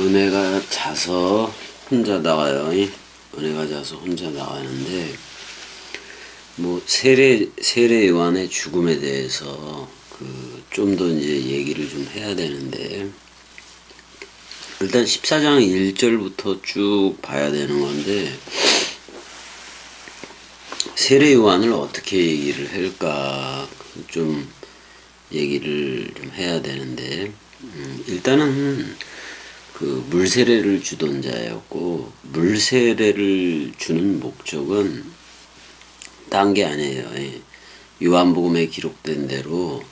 은혜가 자서 혼자 나와요. 은혜가 자서 혼자 나가는데, 뭐 세례 요한의 죽음에 대해서 좀 더 이제 얘기를 좀 해야 되는데, 일단 14장 1절부터 쭉 봐야 되는 건데, 세례 요한을 어떻게 얘기를 할까 좀 얘기를 좀 해야 되는데, 일단은 물세례를 주던 자였고, 물세례를 주는 목적은 딴 게 아니에요. 요한복음에 기록된 대로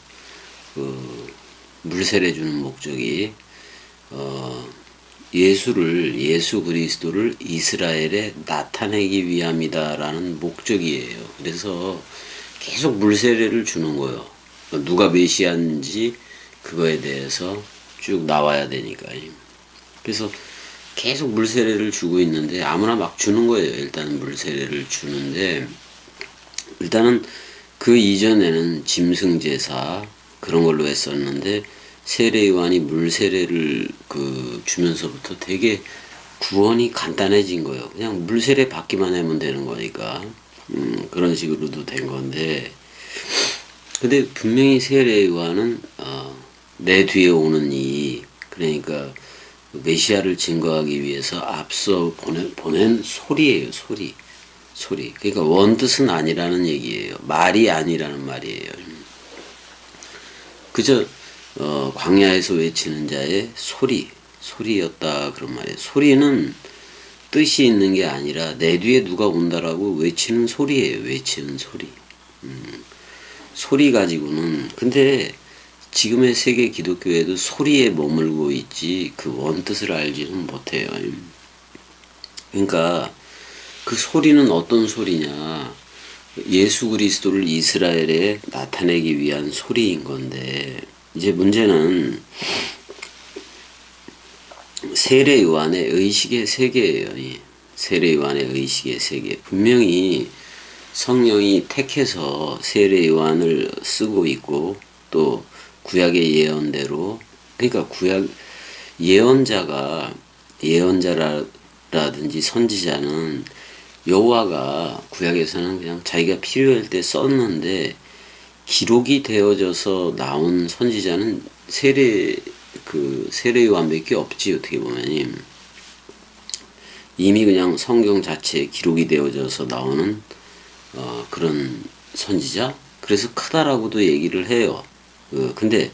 물세례 주는 목적이 예수 그리스도를 이스라엘에 나타내기 위함이다라는 목적이에요. 그래서 계속 물세례를 주는 거예요. 누가 메시아인지 그거에 대해서 쭉 나와야 되니까요. 그래서 계속 물세례를 주고 있는데, 아무나 막 주는 거예요. 일단 물세례를 주는데, 일단은 그 이전에는 짐승제사 그런 걸로 했었는데, 세례 요한이 물세례를 주면서부터 되게 구원이 간단해진 거예요. 그냥 물세례 받기만 하면 되는 거니까 그런 식으로도 된 건데, 근데 분명히 세례 요한은 내 뒤에 오는 이, 그러니까 메시아를 증거하기 위해서 앞서 보낸 소리예요. 소리. 그러니까 원뜻은 아니라는 얘기예요. 말이 아니라는 말이에요. 그저 광야에서 외치는 자의 소리였다 그런 말이에요. 소리는 뜻이 있는 게 아니라 내 뒤에 누가 온다라고 외치는 소리예요. 외치는 소리. 소리 가지고는, 근데 지금의 세계 기독교에도 소리에 머물고 있지 그 원뜻을 알지는 못해요. 그러니까 그 소리는 어떤 소리냐, 예수 그리스도를 이스라엘에 나타내기 위한 소리인 건데, 이제 문제는 세례 요한의 의식의 세계예요. 세례 요한의 의식의 세계. 분명히 성령이 택해서 세례 요한을 쓰고 있고, 또 구약의 예언대로, 그러니까 구약 예언자라든지 선지자는 여호와가 구약에서는 그냥 자기가 필요할 때 썼는데, 기록이 되어져서 나온 선지자는 세례 요한밖에 없지. 어떻게 보면 이미 그냥 성경 자체에 기록이 되어져서 나오는 그런 선지자. 그래서 크다라고도 얘기를 해요. 근데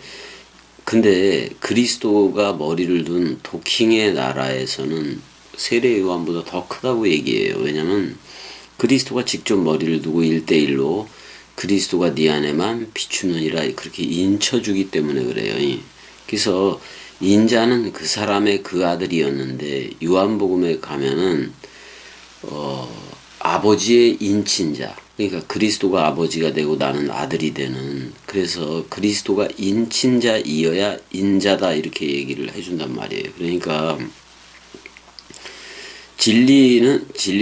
그리스도가 머리를 둔 도킹의 나라에서는 세례 요한보다 더 크다고 얘기해요. 왜냐면 그리스도가 직접 머리를 두고 1대1로 그리스도가 네 안에만 비추느니라 그렇게 인쳐주기 때문에 그래요. 그래서 인자는 그 사람의 그 아들이었는데, 요한복음에 가면은 아버지의 인친자, 그러니까 그리스도가 아버지가 되고 나는 아들이 되는, 그래서 그리스도가 인친자이어야 인자다 이렇게 얘기를 해준단 말이에요. 그러니까 진리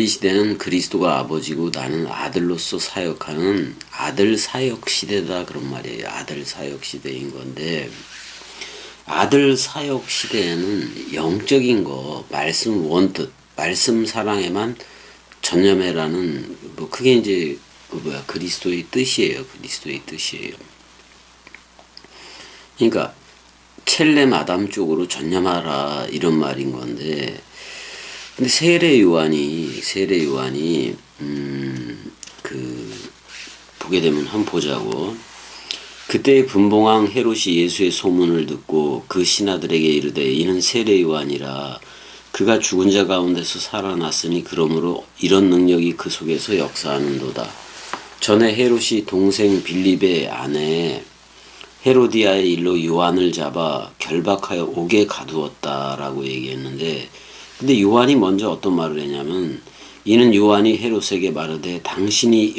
시대는 그리스도가 아버지고 나는 아들로서 사역하는 아들 사역 시대다 그런 말이에요. 아들 사역 시대인 건데, 아들 사역 시대에는 영적인 거, 말씀 원뜻, 말씀 사랑에만 전념해라는, 그게 이제 그리스도의 뜻이에요. 그리스도의 뜻이에요. 그러니까 첼렘 아담 쪽으로 전념하라 이런 말인 건데, 근데 세례 요한이 보게 되면 한번 보자고. 그때 분봉왕 헤롯이 예수의 소문을 듣고 그 신하들에게 이르되, 이는 세례 요한이라. 그가 죽은 자 가운데서 살아났으니 그러므로 이런 능력이 그 속에서 역사하는도다. 전에 헤롯이 동생 빌립의 아내 헤로디아의 일로 요한을 잡아 결박하여 옥에 가두었다라고 얘기했는데, 근데 요한이 먼저 어떤 말을 했냐면, 이는 요한이 헤롯에게 말하되 당신이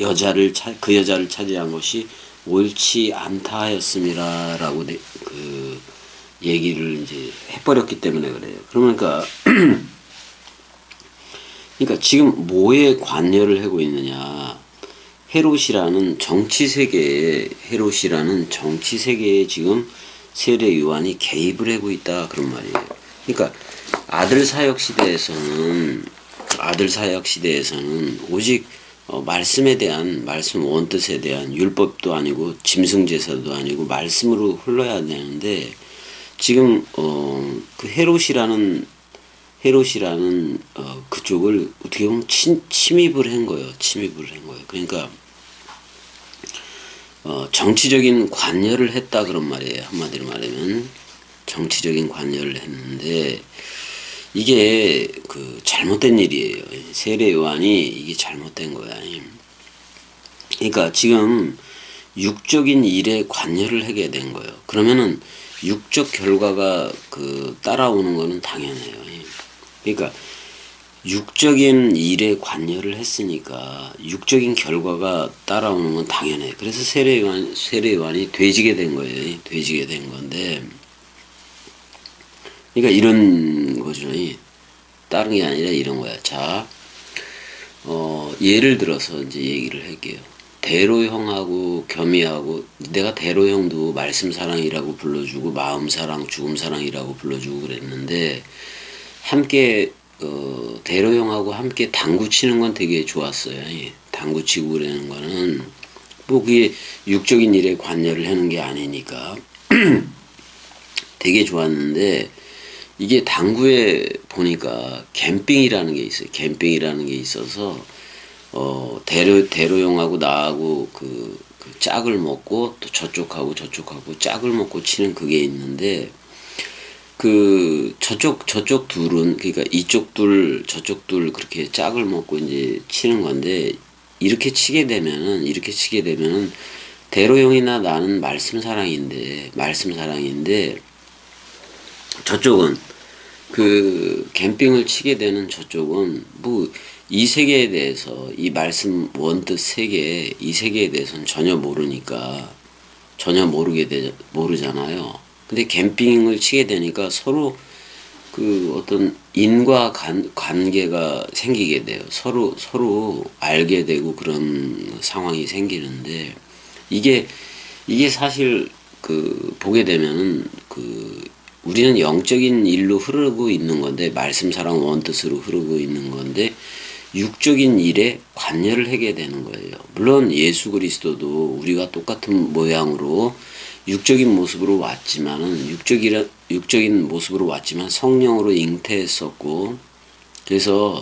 그 여자를 차지한 것이 옳지 않다 하였음이라 라고 얘기를 이제 해버렸기 때문에 그래요. 그러니까 지금 뭐에 관여를 하고 있느냐, 헤롯이라는 정치 세계에 지금 세례 요한이 개입을 하고 있다 그런 말이에요. 그러니까 아들 사역 시대에서는 오직 말씀에 대한 말씀 원뜻에 대한 율법도 아니고 짐승 제사도 아니고 말씀으로 흘러야 되는데 지금 그 헤롯이라는 그쪽을 어떻게 보면 침입을 한 거예요. 침입을 한 거예요. 그러니까 정치적인 관여를 했다 그런 말이에요. 한마디로 말하면 정치적인 관여를 했는데 이게 그 잘못된 일이에요. 세례 요한이 이게 잘못된 거야. 그러니까 지금 육적인 일에 관여를 하게 된 거예요. 그러면은 육적 결과가 그 따라오는 거는 당연해요. 그러니까 육적인 일에 관여를 했으니까 육적인 결과가 따라오는 건 당연해요. 그래서 세례 요한이 돼지게 된 거예요. 돼지게 된 건데, 그러니까 이런 거죠. 다른 게 아니라 이런 거야. 자, 예를 들어서 이제 얘기를 할게요. 대로형하고 겸이하고, 내가 대로형도 말씀 사랑이라고 불러주고 마음 사랑, 죽음 사랑이라고 불러주고 그랬는데 함께 대로형하고 함께 당구 치는 건 되게 좋았어요. 당구 치고 그러는 거는 뭐 그게 육적인 일에 관여를 하는 게 아니니까 되게 좋았는데 이게 당구에 보니까 캠핑이라는 게 있어요. 캠핑이라는 게 있어서 대로형하고 나하고 그 짝을 먹고 또 저쪽하고 짝을 먹고 치는 그게 있는데 그 저쪽 둘은 그러니까 이쪽 둘 저쪽 둘 그렇게 짝을 먹고 이제 치는 건데 이렇게 치게 되면은 대로형이나 나는 말씀 사랑인데 저쪽은 그 캠핑을 치게 되는 저쪽은 뭐 이 세계에 대해서 이 말씀 원뜻 세계 이 세계에 대해서는 전혀 모르니까 전혀 모르잖아요. 근데 캠핑을 치게 되니까 서로 그 어떤 관계가 생기게 돼요. 서로 알게 되고 그런 상황이 생기는데 이게 사실 그 보게 되면은 그 우리는 영적인 일로 흐르고 있는 건데 말씀 사랑 원뜻으로 흐르고 있는 건데 육적인 일에 관여를 하게 되는 거예요. 물론 예수 그리스도도 우리가 똑같은 모양으로 육적인 모습으로 왔지만은 육적인 모습으로 왔지만 성령으로 잉태했었고 그래서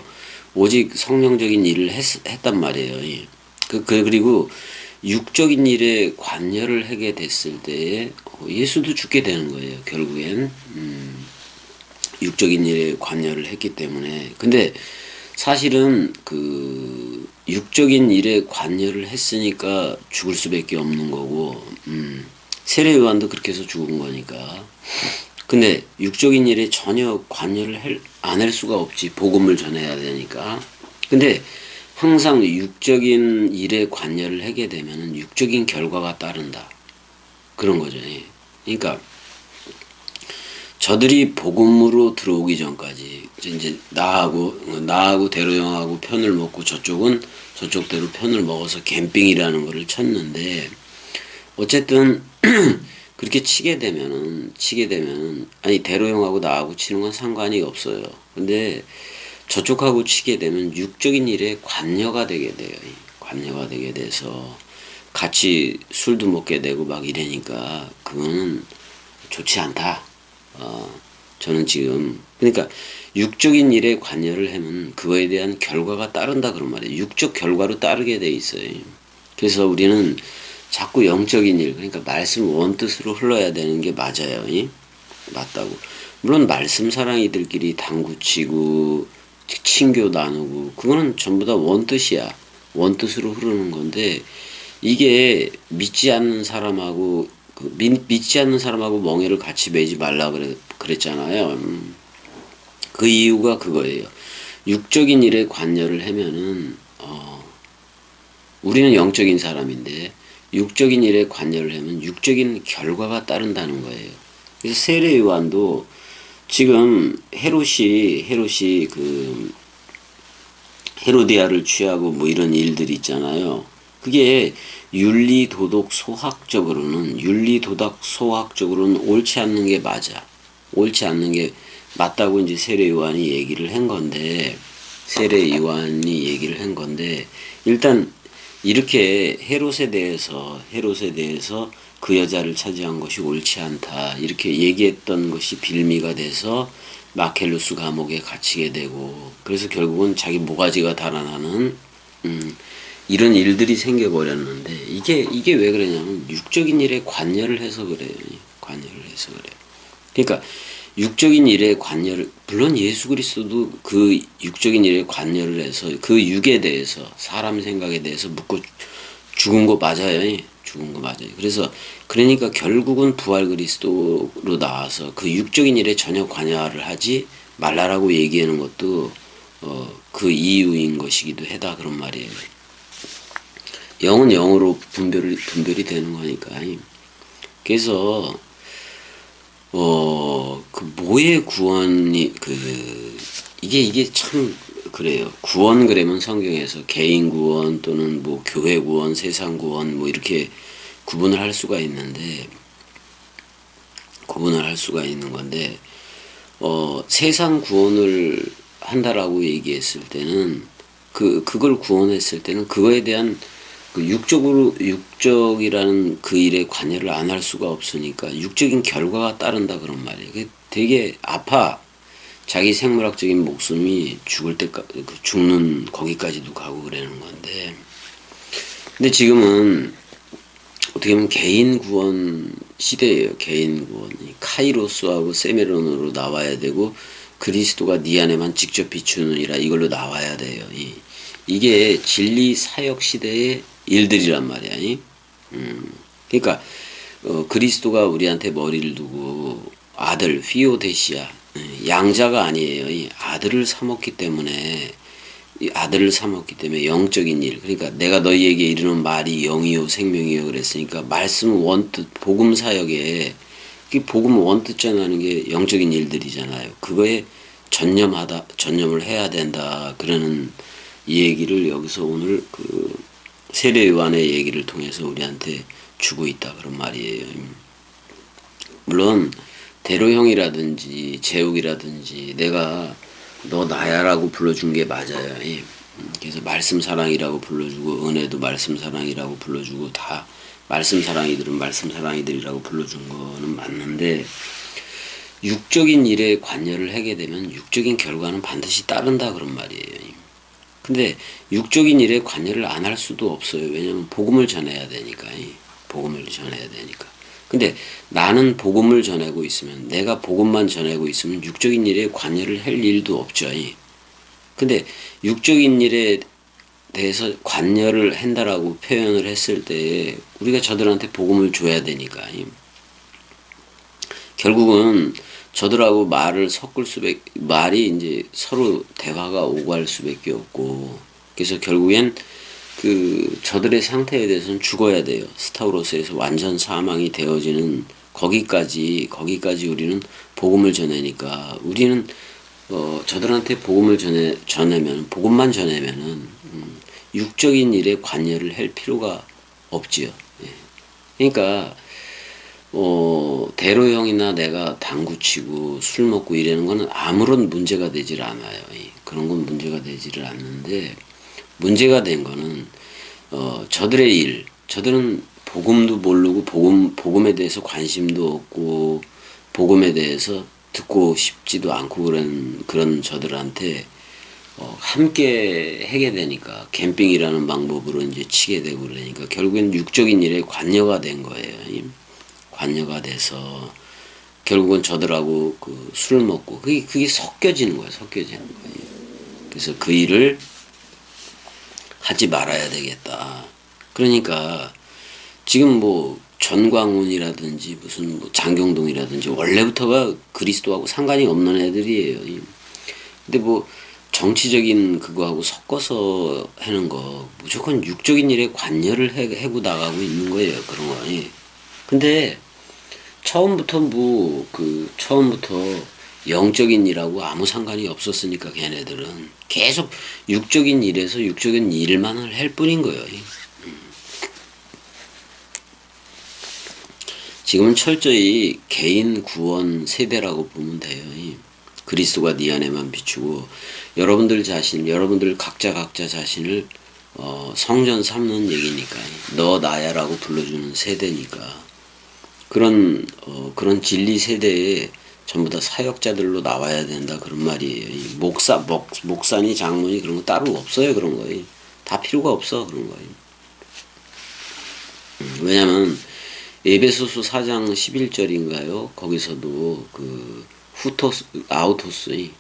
오직 성령적인 일을 했단 말이에요. 그리고 육적인 일에 관여를 하게 됐을 때에 예수도 죽게 되는 거예요. 결국엔 육적인 일에 관여를 했기 때문에. 근데 사실은 그 육적인 일에 관여를 했으니까 죽을 수밖에 없는 거고 세례 요한도 그렇게 해서 죽은 거니까. 근데 육적인 일에 전혀 관여를 안 할 수가 없지. 복음을 전해야 되니까. 근데 항상 육적인 일에 관여를 하게 되면은 육적인 결과가 따른다. 그런 거죠. 그러니까 저들이 복음으로 들어오기 전까지 이제 나하고 대로형하고 편을 먹고 저쪽은 저쪽대로 편을 먹어서 캠핑이라는 거를 쳤는데 어쨌든 그렇게 치게 되면은 아니 대로형하고 나하고 치는 건 상관이 없어요. 근데 저쪽하고 치게 되면 육적인 일에 관여가 되게 돼요. 관여가 되게 돼서 같이 술도 먹게 되고 막 이러니까 그거는 좋지 않다. 저는 지금 그러니까 육적인 일에 관여를 하면 그거에 대한 결과가 따른다 그런 말이에요. 육적 결과로 따르게 돼 있어요. 그래서 우리는 자꾸 영적인 일 그러니까 말씀 원뜻으로 흘러야 되는 게 맞아요. 맞다고. 물론 말씀 사랑이들끼리 당구치고 친교 나누고 그거는 전부 다 원뜻이야. 원뜻으로 흐르는 건데 이게 믿지 않는 사람하고 멍에를 같이 매지 말라 그랬잖아요. 그 이유가 그거예요. 육적인 일에 관여를 하면은 우리는 영적인 사람인데 육적인 일에 관여를 하면 육적인 결과가 따른다는 거예요. 그래서 세례 요한도 지금 헤롯이 그 헤로디아를 취하고 뭐 이런 일들이 있잖아요. 그게 윤리 도덕 소학적으로는 옳지 않는 게 맞아. 옳지 않는 게 맞다고 이제 세례 요한이 얘기를 한 건데, 일단 이렇게 헤롯에 대해서 그 여자를 차지한 것이 옳지 않다, 이렇게 얘기했던 것이 빌미가 돼서 마켈루스 감옥에 갇히게 되고, 그래서 결국은 자기 모가지가 달아나는 이런 일들이 생겨버렸는데, 이게 왜 그러냐면 육적인 일에 관여를 해서 그래요. 관여를 해서 그래요. 그러니까 육적인 일에 관여를, 물론 예수 그리스도도 그 육적인 일에 관여를 해서 그 육에 대해서, 사람 생각에 대해서 묻고 죽은 거 맞아요. 죽은 거 맞아요. 그래서 그러니까 결국은 부활 그리스도로 나와서 그 육적인 일에 전혀 관여를 하지 말라라고 얘기하는 것도 그 이유인 것이기도 하다, 그런 말이에요. 영은 영으로 분별이 되는 거니까. 그래서 그 뭐의 구원이, 이게 참 그래요. 구원 그러면 성경에서 개인 구원 또는 뭐 교회 구원, 세상 구원 뭐 이렇게 구분을 할 수가 있는 건데, 세상 구원을 한다라고 얘기했을 때는, 그걸 구원했을 때는 그거에 대한 그 육적이라는 그 일에 관여를 안 할 수가 없으니까 육적인 결과가 따른다, 그런 말이에요. 되게 아파. 자기 생물학적인 목숨이 죽을 때까지, 죽는 거기까지도 가고 그러는 건데. 근데 지금은 어떻게 보면 개인 구원 시대예요. 개인 구원이 카이로스하고 세메론으로 나와야 되고, 그리스도가 네 안에만 직접 비추느니라, 이걸로 나와야 돼요. 이게 진리 사역 시대의 일들이란 말이야. 그러니까 그리스도가 우리한테 머리를 두고 아들 휘오데시아, 양자가 아니에요. 이 아들을 삼았기 때문에 영적인 일, 그러니까 내가 너희에게 이르는 말이 영이요 생명이요 그랬으니까, 말씀 원뜻 복음 사역에, 복음 원뜻 전하는 게 영적인 일들이잖아요. 그거에 전념을 해야 된다, 그러는 이 얘기를 여기서 오늘 그 세례 요한의 얘기를 통해서 우리한테 주고 있다, 그런 말이에요. 물론 대로형이라든지 제욱이라든지 내가 너 나야라고 불러준 게 맞아요. 그래서 말씀 사랑이라고 불러주고, 은혜도 말씀 사랑이라고 불러주고, 다 말씀 사랑이들은 말씀 사랑이들이라고 불러준 거는 맞는데, 육적인 일에 관여를 하게 되면 육적인 결과는 반드시 따른다, 그런 말이에요. 근데 육적인 일에 관여를 안 할 수도 없어요. 왜냐면 복음을 전해야 되니까. 근데 나는 복음을 전하고 있으면, 내가 복음만 전하고 있으면 육적인 일에 관여를 할 일도 없죠. 근데 육적인 일에 대해서 관여를 한다라고 표현을 했을 때 우리가 저들한테 복음을 줘야 되니까, 결국은 저들하고 말이 이제 서로 대화가 오갈 수밖에 없고, 그래서 결국엔 저들의 상태에 대해서는 죽어야 돼요. 스타우로스에서 완전 사망이 되어지는 거기까지 우리는 복음을 전하니까, 우리는 저들한테 복음을 복음만 전하면은 육적인 일에 관여를 할 필요가 없지요. 그러니까 대로형이나 내가 당구치고 술 먹고 이러는 거는 아무런 문제가 되질 않아요. 그런 건 문제가 되지를 않는데, 문제가 된 거는 저들의 일, 저들은 복음도 모르고 복음에 대해서 관심도 없고 복음에 대해서 듣고 싶지도 않고 그런 저들한테 함께 하게 되니까, 캠핑이라는 방법으로 이제 치게 되고 그러니까 결국엔 육적인 일에 관여가 된 거예요. 관여가 돼서 결국은 저들하고 술 먹고 그게 섞여지는 거예요. 그래서 그 일을 하지 말아야 되겠다. 그러니까 지금 뭐 전광훈이라든지 무슨 뭐 장경동이라든지 원래부터가 그리스도하고 상관이 없는 애들이에요. 근데 뭐 정치적인 그거하고 섞어서 하는 거, 무조건 육적인 일에 관여를 하고 나가고 있는 거예요. 그런 거. 근데 처음부터 영적인 일하고 아무 상관이 없었으니까 걔네들은 계속 육적인 일에서 육적인 일만 할 뿐인 거예요. 지금은 철저히 개인 구원 세대라고 보면 돼요. 그리스도가 네 안에만 비추고 여러분들 자신, 여러분들 각자 자신을 성전 삼는 얘기니까 너 나야라고 불러주는 세대니까 그런 진리 세대에 전부 다 사역자들로 나와야 된다 그런 말이에요. 이 목사니 장로니 그런 거 따로 없어요. 그런 거예요. 다 필요가 없어 그런 거예요. 왜냐면 에베소서 4장 11절인가요? 거기서도 그 아우토스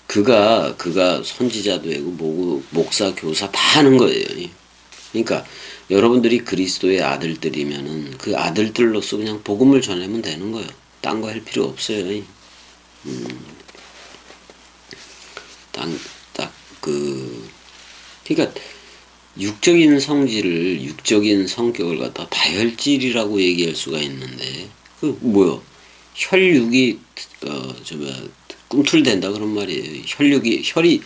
그가 선지자 되고 목사 교사 다 하는 거예요. 그러니까 여러분들이 그리스도의 아들들이면은 그 아들들로서 그냥 복음을 전하면 되는 거예요. 딴 거 할 필요 없어요. 그러니까 육적인 성질을, 육적인 성격을 갖다 다혈질이라고 얘기할 수가 있는데, 뭐야? 혈육이, 꿈틀댄다 그런 말이에요. 혈이,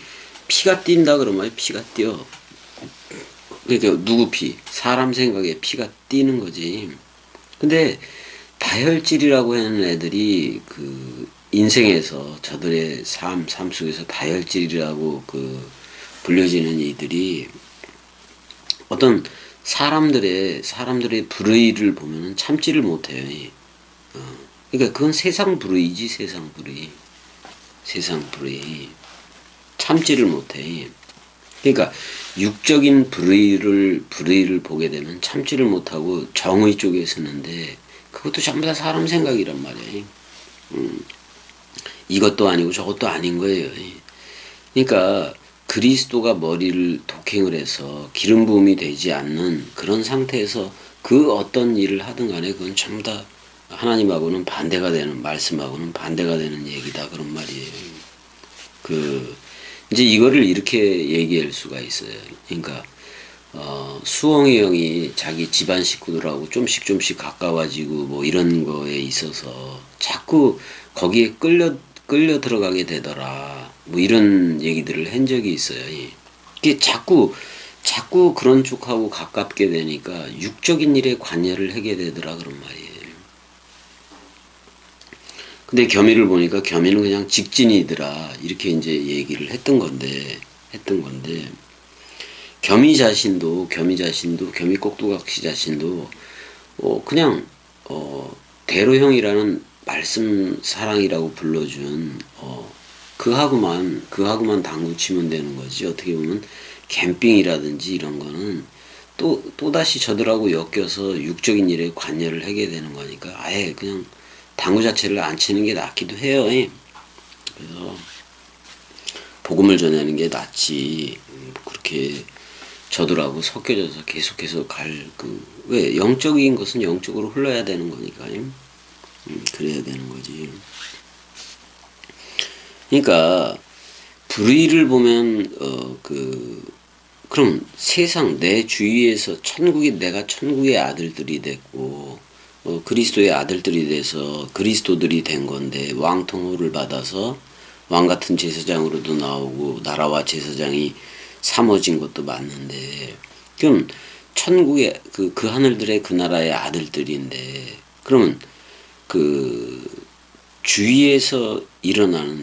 피가 뛴다 그런 말이에요. 피가 뛰어. 그러니까 누구 피? 사람 생각에 피가 뛰는 거지. 근데 다혈질이라고 하는 애들이 인생에서 저들의 삶 속에서 다혈질이라고 불려지는 이들이 어떤 사람들의 불의를 보면은 참지를 못해요. 그러니까 그건 세상 불의지, 세상 불의. 참지를 못해. 그러니까 육적인 불의를 보게 되면 참지를 못하고 정의 쪽에 서는데 그것도 전부 다 사람 생각이란 말이에요. 이것도 아니고 저것도 아닌 거예요. 그러니까 그리스도가 머리를 독행을 해서 기름 부음이 되지 않는 그런 상태에서 그 어떤 일을 하든 간에 그건 전부 다 하나님하고는 반대가 되는, 말씀하고는 반대가 되는 얘기다 그런 말이에요. 이제 이거를 이렇게 얘기할 수가 있어요. 그러니까 수홍이 형이 자기 집안 식구들하고 좀씩 가까워지고 뭐 이런 거에 있어서 자꾸 거기에 끌려 들어가게 되더라. 뭐 이런 얘기들을 한 적이 있어요. 이게 자꾸 그런 쪽하고 가깝게 되니까 육적인 일에 관여를 하게 되더라 그런 말이에요. 근데 겸이를 보니까 겸이는 그냥 직진이더라 이렇게 이제 얘기를 했던 건데 겸이 꼭두각시 자신도 그냥 대로형이라는 말씀 사랑이라고 불러준 그하고만 당구 치면 되는 거지. 어떻게 보면 캠핑이라든지 이런 거는 또다시 저들하고 엮여서 육적인 일에 관여를 하게 되는 거니까 아예 그냥 당구 자체를 안 치는 게 낫기도 해요. 그래서 복음을 전하는 게 낫지. 그렇게 저들하고 섞여져서 계속해서 왜 영적인 것은 영적으로 흘러야 되는 거니까요. 그래야 되는 거지. 그러니까 불의를 보면 그럼 세상 내 주위에서 내가 천국의 아들들이 됐고 그리스도의 아들들이 돼서 그리스도들이 된 건데 왕통호를 받아서 왕 같은 제사장으로도 나오고 나라와 제사장이 삼어진 것도 맞는데 그럼 천국의 그 하늘들의 그 나라의 아들들인데 그러면 주위에서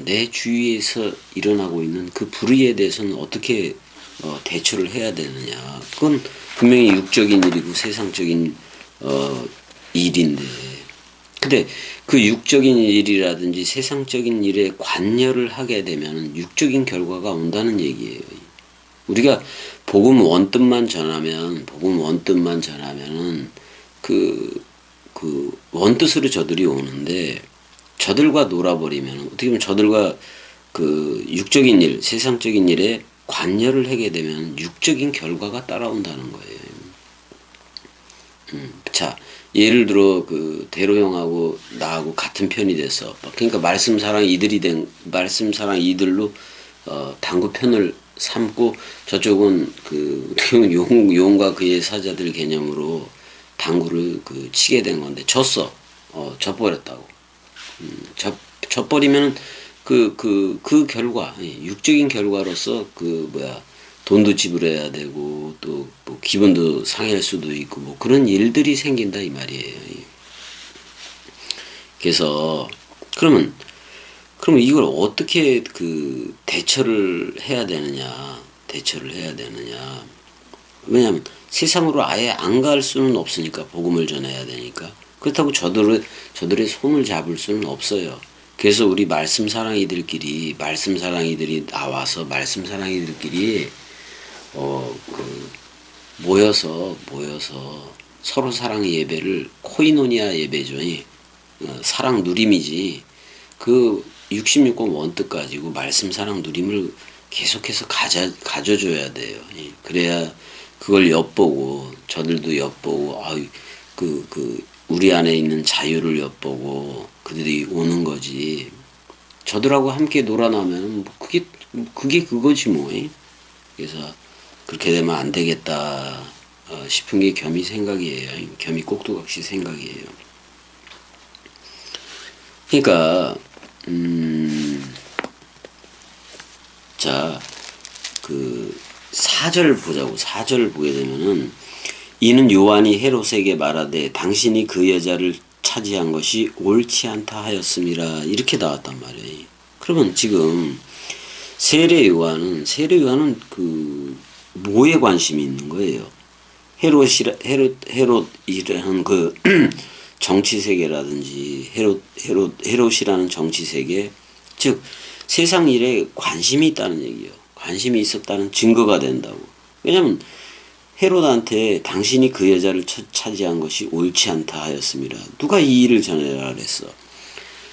내 주위에서 일어나고 있는 그 불의에 대해서는 어떻게 대처를 해야 되느냐. 그건 분명히 육적인 일이고 세상적인 일인데 근데 그 육적인 일이라든지 세상적인 일에 관여를 하게 되면 육적인 결과가 온다는 얘기예요. 우리가 복음 원뜻만 전하면은 그 원뜻으로 저들이 오는데 저들과 놀아버리면 어떻게 보면 저들과 육적인 일, 세상적인 일에 관여를 하게 되면 육적인 결과가 따라온다는 거예요. 자, 예를 들어 대로 형하고 나하고 같은 편이 돼서 그러니까 말씀 사랑 이들로 당구 편을 삼고 저쪽은 용과 그의 사자들 개념으로 당구를 치게 된 건데 져버렸다고. 져버리면 그 결과 육적인 결과로서 돈도 지불해야 되고 또 뭐 기분도 상할 수도 있고 뭐 그런 일들이 생긴다 이 말이에요. 그래서 그러면 그러면 이걸 어떻게 그 대처를 해야 되느냐? 대처를 해야 되느냐? 왜냐하면 세상으로 아예 안 갈 수는 없으니까 복음을 전해야 되니까 그렇다고 저들의 손을 잡을 수는 없어요. 그래서 우리 말씀 사랑이들이 나와서 말씀 사랑이들끼리 모여서 서로 사랑 예배를 코이노니아 예배죠. 사랑 누림이지. 그 66권 원뜻 가지고 말씀 사랑 누림을 계속해서 가져줘야 돼요. 그래야 그걸 엿보고 저들도 엿보고 우리 안에 있는 자유를 엿보고 그들이 오는 거지. 저들하고 함께 놀아나면 뭐 그게 그거지 뭐. 그래서 그렇게 되면 안 되겠다 싶은 게 겸이 생각이에요. 겸이 꼭두각시 생각이에요. 그러니까 자, 그 4절 보자고. 4절 보게 되면은 이는 요한이 헤롯에게 말하되 당신이 그 여자를 차지한 것이 옳지 않다 하였음이라 이렇게 나왔단 말이에요. 그러면 지금 세례 요한은 그 뭐에 관심이 있는 거예요? 헤롯이라는 그 정치 세계라든지 헤롯이라는 정치 세계, 즉 세상 일에 관심이 있다는 얘기예요. 관심이 있었다는 증거가 된다고. 왜냐면 헤롯한테 당신이 그 여자를 차지한 것이 옳지 않다 하였습니다. 누가 이 일을 전해라 그랬어.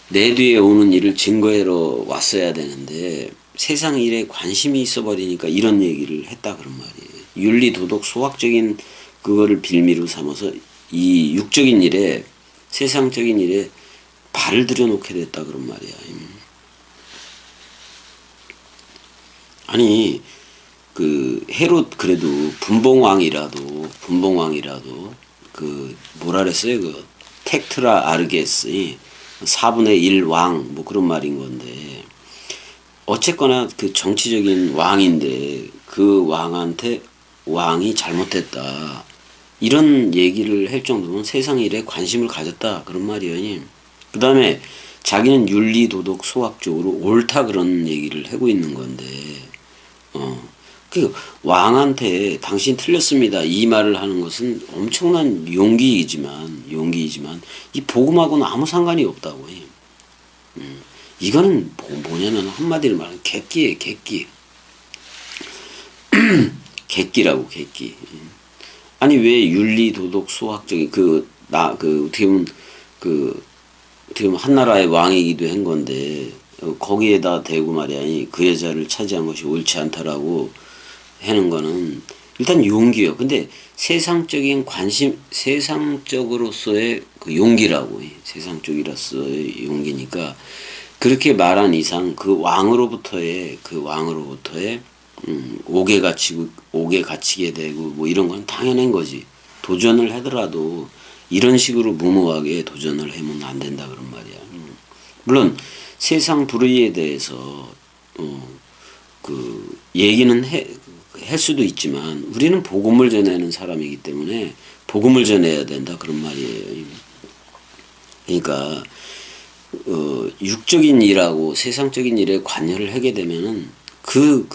내 뒤에 오는 일을 증거하러 왔어야 되는데 세상 일에 관심이 있어버리니까 이런 얘기를 했다 그런 말이에요. 윤리 도덕 소학적인 그거를 빌미로 삼아서 이 육적인 일에 세상적인 일에 발을 들여놓게 됐다 그런 말이야. 아니 그 헤롯 그래도 분봉왕이라도 그 뭐라 그랬어요? 그 텍트라 아르게스 4분의 1 왕 뭐 그런 말인 건데 어쨌거나 그 정치적인 왕인데 그 왕한테 왕이 잘못됐다 이런 얘기를 할 정도면 세상 일에 관심을 가졌다 그런 말이에요. 그 다음에 자기는 윤리 도덕 소학적으로 옳다 그런 얘기를 하고 있는 건데 그 왕한테 당신 틀렸습니다 이 말을 하는 것은 엄청난 용기이지만 이 복음하고는 아무 상관이 없다고. 이거는 뭐냐면 한마디로 말하면 객기예요. 객기. 객기라고 객기. 아니 왜 윤리 도덕 소학적인 어떻게 보면 한 나라의 왕이기도 한 건데 거기에다 대고 말이야 그 여자를 차지한 것이 옳지 않다라고 하는 거는 일단 용기요. 근데 세상적인 관심, 세상적으로서의 그 용기라고, 세상적이로서의 용기니까 그렇게 말한 이상 그 왕으로부터의 옥에 갇히게 되고 뭐 이런 건 당연한 거지. 도전을 하더라도 이런 식으로 무모하게 도전을 하면 안 된다 그런 말이야. 물론 세상 불의에 대해서 그 얘기는 할 수도 있지만 우리는 복음을 전하는 사람이기 때문에 복음을 전해야 된다 그런 말이에요. 그러니까 육적인 일하고 세상적인 일에 관여를 하게 되면은 그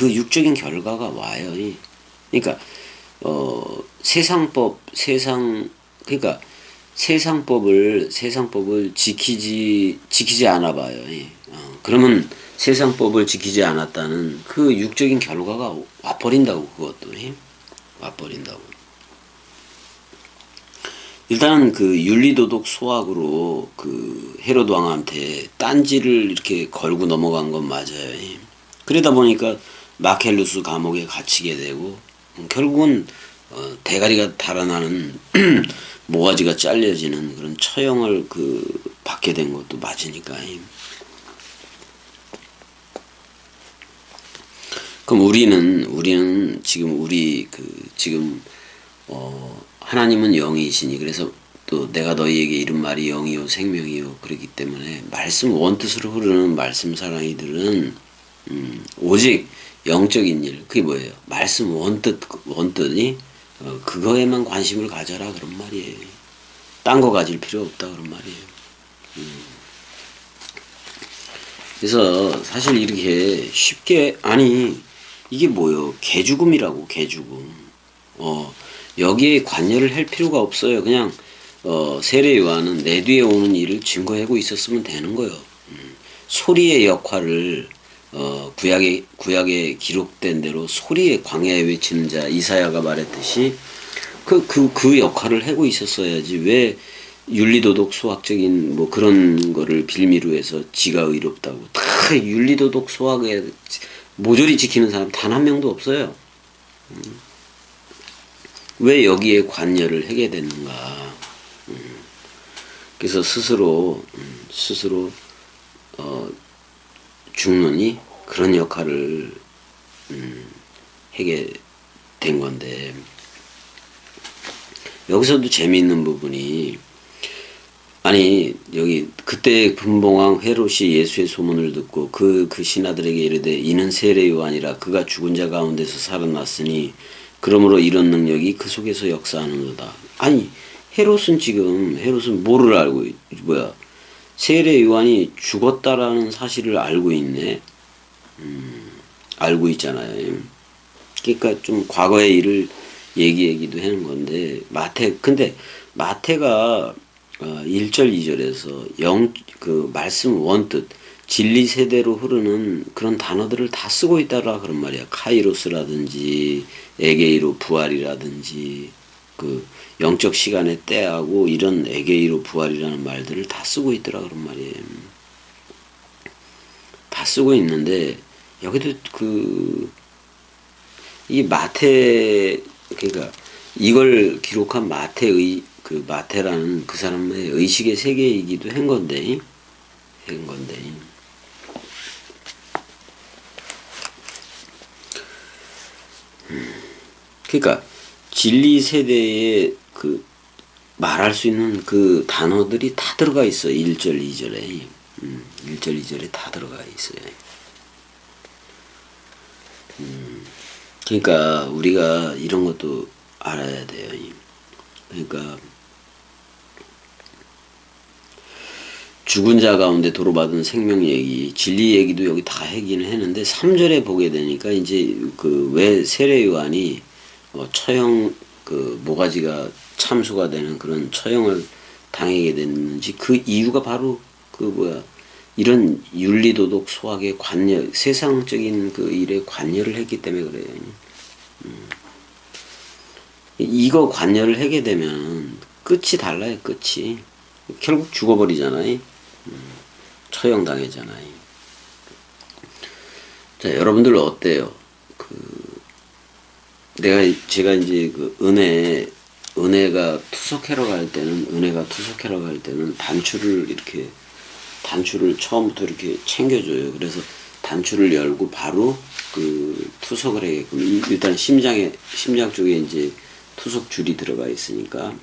육적인 결과가 와요. 그러니까 그러니까 세상법을 지키지 않아 봐요. 그러면 세상법을 지키지 않았다는 그 육적인 결과가 와버린다고. 그것도 와버린다고. 일단은 그 윤리도덕 소학으로 그 헤롯 왕한테 딴지를 이렇게 걸고 넘어간 건 맞아요. 그러다 보니까 마켈루스 감옥에 갇히게 되고 결국은 대가리가 달아나는 모가지가 잘려지는 그런 처형을 받게 된 것도 맞으니까. 그럼 우리는 지금 하나님은 영이시니 그래서 또 내가 너희에게 이른 말이 영이요 생명이요 그렇기 때문에 말씀 원뜻으로 흐르는 말씀 사랑이들은 오직 영적인 일 그게 뭐예요? 말씀 원뜻이 그거에만 관심을 가져라 그런 말이에요. 딴 거 가질 필요 없다 그런 말이에요. 그래서 사실 이렇게 쉽게, 아니 이게 뭐요? 개죽음이라고, 개죽음. 여기에 관여를 할 필요가 없어요. 그냥 세례 요한은 내 뒤에 오는 일을 증거하고 있었으면 되는 거예요. 소리의 역할을 구약에 기록된 대로 소리의 광야에 외치는 자 이사야가 말했듯이 그 역할을 하고 있었어야지. 왜 윤리도덕 수학적인 뭐 그런 거를 빌미로 해서 지가 의롭다고. 다 윤리도덕 수학에 모조리 지키는 사람 단 한 명도 없어요. 왜 여기에 관여를 하게 됐는가. 그래서 스스로 중론이 그런 역할을 하게 된 건데, 여기서도 재미있는 부분이, 아니 여기 그때 분봉왕 헤롯이 예수의 소문을 듣고 그 신하들에게 이르되 이는 세례 요한이라 그가 죽은 자 가운데서 살아났으니 그러므로 이런 능력이 그 속에서 역사하는도다. 아니 헤롯은 뭐를 알고 세례 요한이 죽었다라는 사실을 알고 있네. 알고 있잖아요. 그러니까 좀 과거의 일을 얘기하기도 하는 건데, 근데 마태가 1절 2절에서 그 말씀 원뜻 진리 세대로 흐르는 그런 단어들을 다 쓰고 있다라 그런 말이야. 카이로스라든지 에게이로 부활이라든지 그 영적 시간의 때하고 이런 에게이로 부활이라는 말들을 다 쓰고 있더라 그런 말이에요. 다 쓰고 있는데 여기도 이 마태, 그러니까 이걸 기록한 마태라는 그 사람의 의식의 세계이기도 한 건데. 그러니까 진리 세대에 그 말할 수 있는 그 단어들이 다 들어가 있어. 1절 2절에 1절 2절에 다 들어가 있어요. 그러니까 우리가 이런 것도 알아야 돼요. 그러니까 죽은 자 가운데 도로받은 생명 얘기, 진리 얘기도 여기 다 하기는 했는데 3절에 보게 되니까 이제 왜 세례 요한이 처형 모가지가 참수가 되는 그런 처형을 당하게 됐는지 그 이유가 바로 이런 윤리도덕 소학에 세상적인 그 일에 관여를 했기 때문에 그래요. 이거 관여를 하게 되면 끝이 달라요. 끝이 결국 죽어버리잖아요. 처형당하잖아요. 자, 여러분들 어때요? 제가 이제 은혜가 투석하러 갈 때는 단추를 처음부터 이렇게 챙겨줘요. 그래서 단추를 열고 바로 투석을 해게끔, 일단 심장 쪽에 이제 투석 줄이 들어가 있으니까.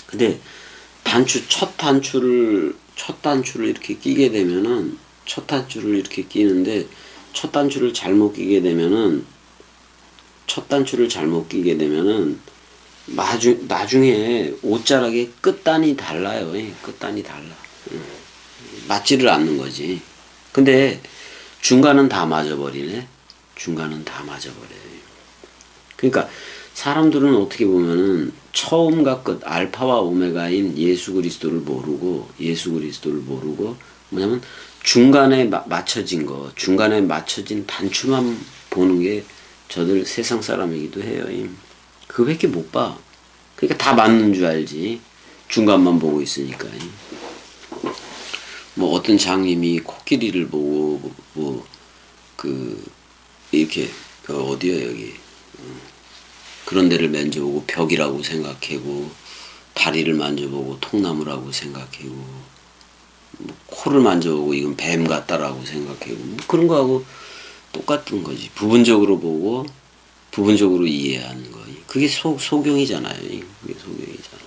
근데 첫 단추를 이렇게 끼게 되면은, 첫 단추를 잘못 끼게 되면은 나중에 옷자락의 끝단이 달라요. 끝단이 달라. 맞지를 않는 거지. 근데 중간은 다 맞아버리네. 그러니까 사람들은 어떻게 보면은 처음과 끝, 알파와 오메가인 예수 그리스도를 모르고 뭐냐면 중간에 맞춰진 단추만 보는 게 저들 세상 사람이기도 해요. 그거밖에 못 봐. 그러니까 다 맞는 줄 알지. 중간만 보고 있으니까. 뭐 어떤 장님이 코끼리를 보고 이렇게 어디야 여기 그런 데를 만져보고 벽이라고 생각하고, 다리를 만져보고 통나무라고 생각하고, 뭐 코를 만져보고 이건 뱀 같다라고 생각하고, 뭐 그런 거하고 똑같은 거지. 부분적으로 보고 부분적으로 이해하는 거. 그게 소경이잖아요. 그게 소경이잖아.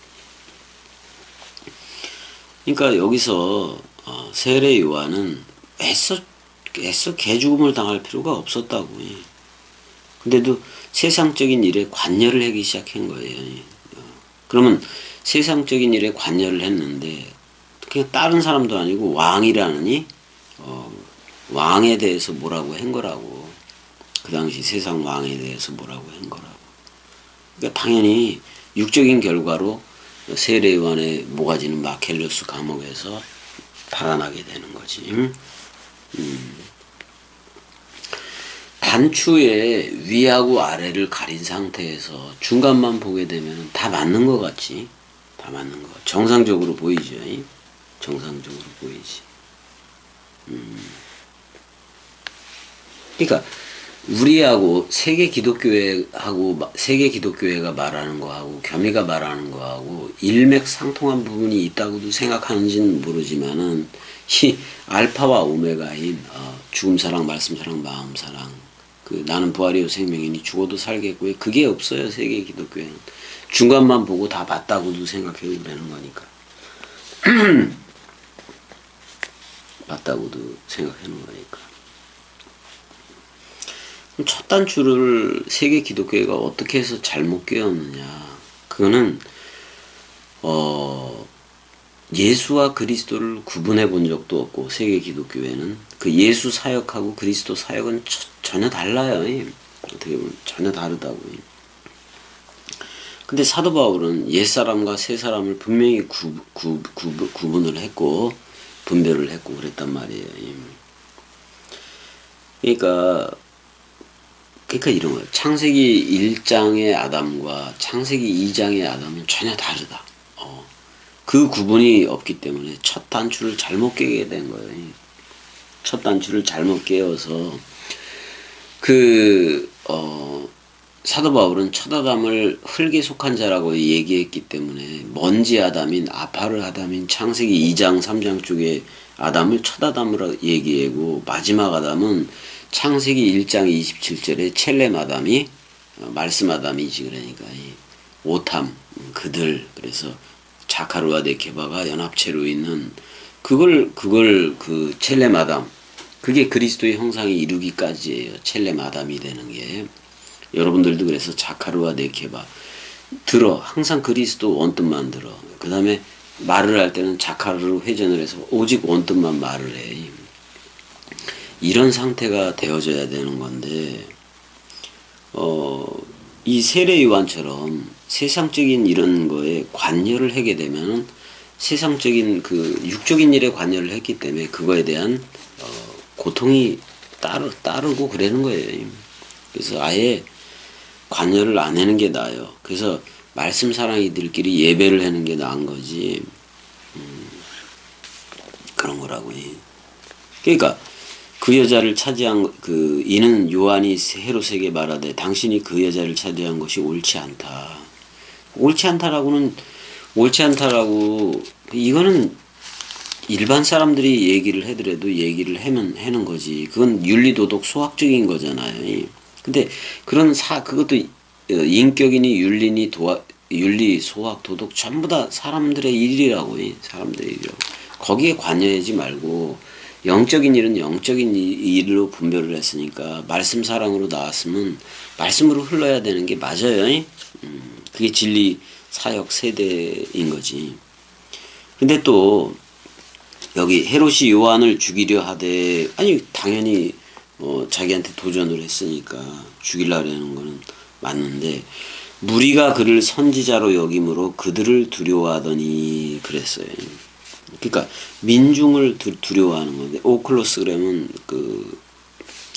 그러니까 여기서 세례 요한은 애써 개죽음을 당할 필요가 없었다고. 근데도 세상적인 일에 관여를 하기 시작한 거예요. 그러면 세상적인 일에 관여를 했는데 그냥 다른 사람도 아니고 왕이라느니 왕에 대해서 뭐라고 한 거라고. 그 당시 세상 왕에 대해서 뭐라고 한 거라고. 그러니까 당연히 육적인 결과로 세례요한의 모가지는 마켈루스 감옥에서 달아나게 되는 거지. 단추에 위하고 아래를 가린 상태에서 중간만 보게 되면 다 맞는 것 같지. 다 맞는 거. 정상적으로 보이죠. 정상적으로 보이지. 그러니까 우리하고 세계 기독교회가 말하는 거하고 겸이가 말하는 거하고 일맥상통한 부분이 있다고도 생각하는지는 모르지만은 이 알파와 오메가인 죽음 사랑 말씀 사랑 마음 사랑 그 나는 부활이요 생명이니 죽어도 살겠고요. 그게 없어요. 세계 기독교회는 중간만 보고 다 맞다고도 생각해도 되는 거니까. 맞다고도 생각하는 거니까. 첫 단추를 세계 기독교회가 어떻게 해서 잘못 깨었느냐. 그거는 예수와 그리스도를 구분해 본 적도 없고 세계 기독교회는 그 예수 사역하고 그리스도 사역은 전혀 달라요. 어떻게 보면 전혀 다르다고. 근데 사도 바울은 옛사람과 새사람을 분명히 구분을 했고 분별을 했고 그랬단 말이에요. 그러니까 이런 거예요. 창세기 1장의 아담과 창세기 2장의 아담은 전혀 다르다. 그 구분이 없기 때문에 첫 단추를 잘못 깨게 된 거예요. 첫 단추를 잘못 깨어서 사도 바울은 첫 아담을 흙에 속한 자라고 얘기했기 때문에 먼지 아담인 아파르 아담인 창세기 2장 3장 쪽에 아담을 첫 아담으로 얘기하고 마지막 아담은 창세기 1장 27절에 첼렘 아담이 말씀 아담이지. 그러니까 오탐 그들 그래서 자카르와 네케바가 연합체로 있는 그걸 그 첼렘 아담 그게 그리스도의 형상이 이루기까지예요. 첼렘 아담이 되는 게. 여러분들도 그래서 자카르와 네케바 들어 항상 그리스도 원뜻만 들어. 그 다음에 말을 할 때는 자카르로 회전을 해서 오직 원뜻만 말을 해. 이런 상태가 되어져야 되는 건데 이 세례 요한처럼 세상적인 이런 거에 관여를 하게 되면은 세상적인 그 육적인 일에 관여를 했기 때문에 그거에 대한 고통이 따르고 그러는 거예요. 그래서 아예 관여를 안 하는 게 나아요. 그래서 말씀 사랑이들끼리 예배를 하는 게 나은 거지. 그런 거라고. 그러니까 그 여자를 차지한 이는 요한이 헤롯에게 말하되 당신이 그 여자를 차지한 것이 옳지 않다. 옳지 않다라고 이거는 일반 사람들이 얘기를 해더라도 얘기를 하는 거지. 그건 윤리도덕 소학적인 거잖아요. 근데 그것도 인격이니 윤리 소학 도덕 전부 다 사람들의 일이라고. 사람들의 일이라고. 거기에 관여하지 말고 영적인 일은 영적인 일로 분별을 했으니까 말씀 사랑으로 나왔으면 말씀으로 흘러야 되는 게 맞아요. 그게 진리 사역 세대인 거지. 근데 또 여기 헤롯이 요한을 죽이려 하되 아니 당연히 자기한테 도전을 했으니까 죽이려는 거는 맞는데 무리가 그를 선지자로 여김으로 그들을 두려워하더니 그랬어요. 그러니까 민중을 두려워하는 건데 오클로스그램은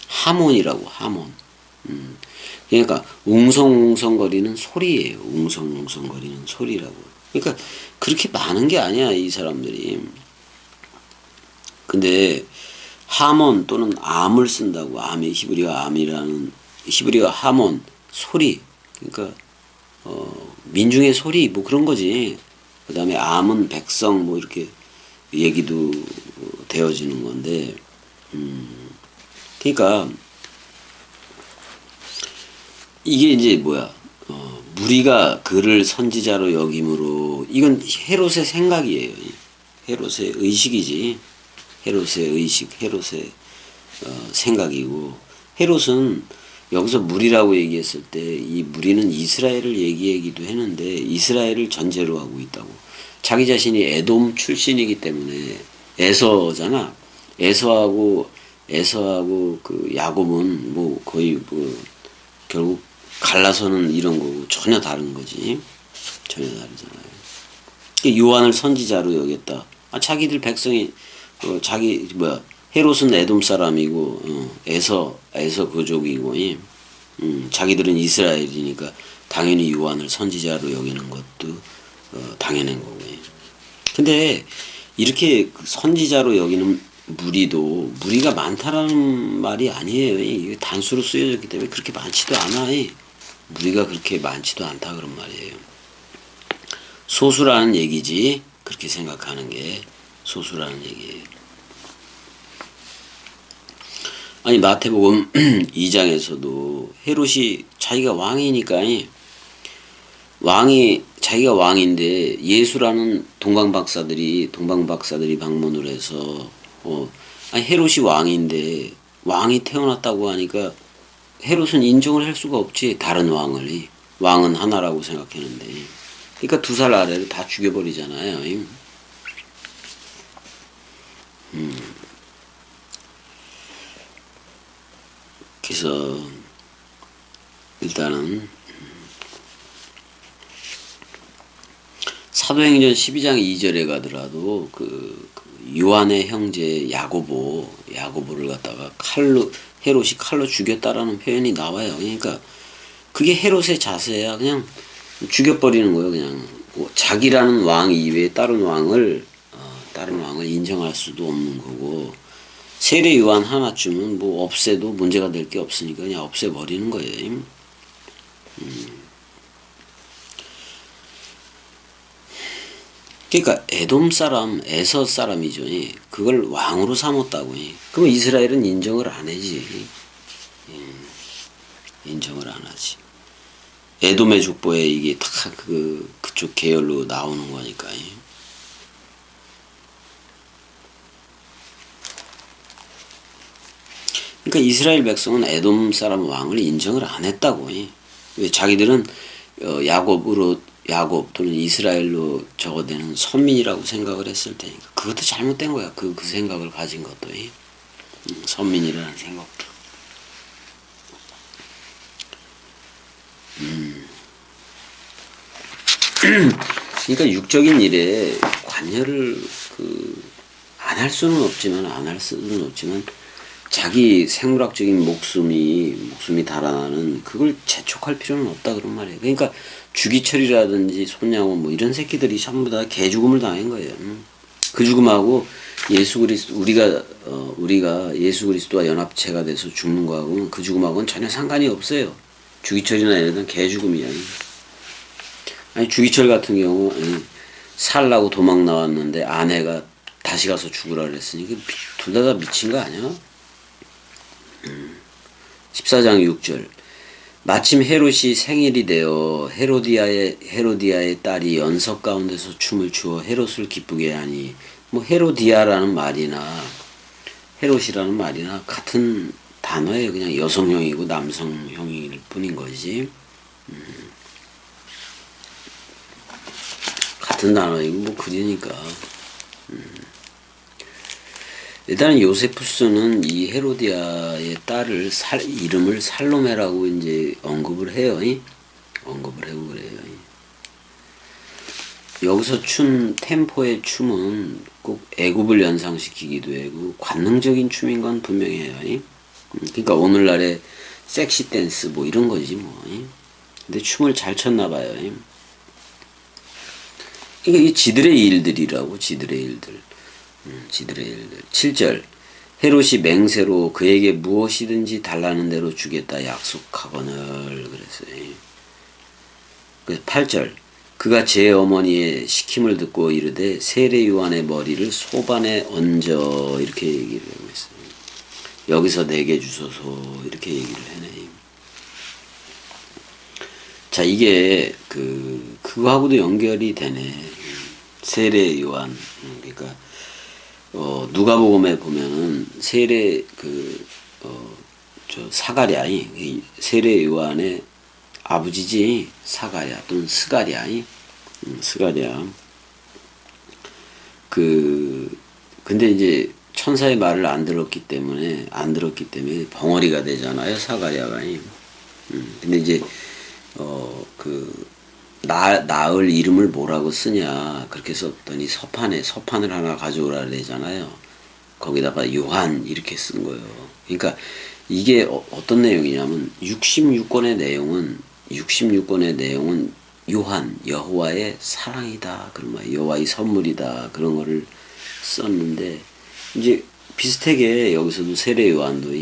하몬이라고 하몬. 그러니까 웅성웅성거리는 소리예요. 웅성웅성거리는 소리라고. 그러니까 그렇게 많은 게 아니야 이 사람들이. 근데 하몬 또는 암을 쓴다고. 암이 히브리어 하몬 소리. 그러니까 민중의 소리 뭐 그런 거지. 그 다음에 암은 백성 뭐 이렇게 얘기도 되어지는 건데 그러니까 이게 이제 뭐야 무리가 그를 선지자로 여김으로 이건 헤롯의 생각이에요. 헤롯의 의식이지. 헤롯의 의식, 헤롯의 생각이고 헤롯은 여기서 무리라고 얘기했을 때 이 무리는 이스라엘을 얘기하기도 했는데 이스라엘을 전제로 하고 있다고. 자기 자신이 에돔 출신이기 때문에 에서잖아. 에서하고 그 야곱은 뭐 거의 뭐 결국 갈라서는 이런 거고 전혀 다른 거지. 전혀 다르잖아요. 요한을 선지자로 여겼다. 자기들 백성이 자기 뭐야 헤롯은 에돔 사람이고 에서 거족이고 자기들은 이스라엘이니까 당연히 요한을 선지자로 여기는 것도 당연한 거고. 근데 이렇게 선지자로 여기는 무리가 많다라는 말이 아니에요. 이게 단수로 쓰여졌기 때문에 그렇게 많지도 않아. 무리가 그렇게 많지도 않다 그런 말이에요. 소수라는 얘기지. 그렇게 생각하는 게 소수라는 얘기예요. 아니 마태복음 2장에서도 헤롯이 자기가 왕이니까 자기가 왕인데 예수라는 동방박사들이 방문을 해서 헤롯이 왕인데 왕이 태어났다고 하니까 헤롯은 인정을 할 수가 없지. 다른 왕은 하나라고 생각했는데 그러니까 2살 아래를 다 죽여버리잖아요. 그래서 일단은 사도행전 12장 2절에 가더라도 그 요한의 형제 야고보를 갖다가 헤롯이 칼로 죽였다라는 표현이 나와요. 그러니까 그게 헤롯의 자세야. 그냥 죽여버리는 거예요. 그냥 자기라는 왕 이외에 다른 왕을 인정할 수도 없는 거고, 세례 요한 하나쯤은 뭐 없애도 문제가 될 게 없으니까 그냥 없애버리는 거예요. 그러니까 에서 사람이죠. 그걸 왕으로 삼았다고. 그러면 이스라엘은 인정을 안 하지. 인정을 안 하지. 에돔의 족보에 이게 다 그쪽 계열로 나오는 거니까. 그러니까 이스라엘 백성은 에돔 사람 왕을 인정을 안 했다고. 왜 자기들은 야곱 또는 이스라엘로 적어되는 선민이라고 생각을 했을 테니까. 그것도 잘못된 거야. 그 생각을 가진 것도. 선민이라는 생각도. 그러니까 육적인 일에 관여를 안 할 수는 없지만 자기 생물학적인 목숨이 달아나는 그걸 재촉할 필요는 없다 그런 말이에요. 그러니까 주기철이라든지 손양원 뭐 이런 새끼들이 전부 다 개죽음을 당한 거예요. 그 죽음하고 우리가 예수 그리스도와 연합체가 돼서 죽는 거하고는 그 죽음하고는 전혀 상관이 없어요. 주기철이나 이런 건 개죽음이야. 아니 주기철 같은 경우 살라고 도망 나왔는데 아내가 다시 가서 죽으라 그랬으니 둘 다 미친 거 아니야? 14장 6절 마침 헤롯이 생일이 되어 헤로디아의 딸이 연석 가운데서 춤을 추어 헤롯을 기쁘게 하니 뭐 헤로디아라는 말이나 헤롯이라는 말이나 같은 단어예요. 그냥 여성형이고 남성형일 뿐인 거지. 같은 단어이고 뭐 그러니까. 일단은 요세푸스는 이 헤로디아의 딸을 이름을 살로메라고 이제 언급을 해요. 언급을 하고 그래요. 여기서 춘 템포의 춤은 꼭 애굽을 연상시키기도 하고 관능적인 춤인 건 분명해요. 그러니까 오늘날의 섹시 댄스 뭐 이런 거지 뭐. 근데 춤을 잘 췄나 봐요. 그러니까 이 지들의 일들이라고. 지들의 일들. 7절 헤롯이 맹세로 그에게 무엇이든지 달라는 대로 주겠다 약속하거늘 그랬어요. 8절 그가 제 어머니의 시킴을 듣고 이르되 세례 요한의 머리를 소반에 얹어 이렇게 얘기를 하고 있어요. 여기서 내게 주소서 이렇게 얘기를 해내. 자 이게 그거하고도 연결이 되네. 세례 요한. 그러니까 누가복음에 보면은 사가랴 세례 요한의 아버지지. 사가랴 또는 스가랴. 스가랴. 근데 이제 천사의 말을 안 들었기 때문에 벙어리가 되잖아요, 사가랴가. 근데 이제 낳을 이름을 뭐라고 쓰냐 그렇게 썼더니 서판을 하나 가져오라 그러잖아요. 거기다가 요한 이렇게 쓴 거예요. 그러니까 이게 어떤 내용이냐면 66권의 내용은 요한 여호와의 사랑이다 그런 말, 여호와의 선물이다 그런 거를 썼는데 이제 비슷하게 여기서도 세례 요한도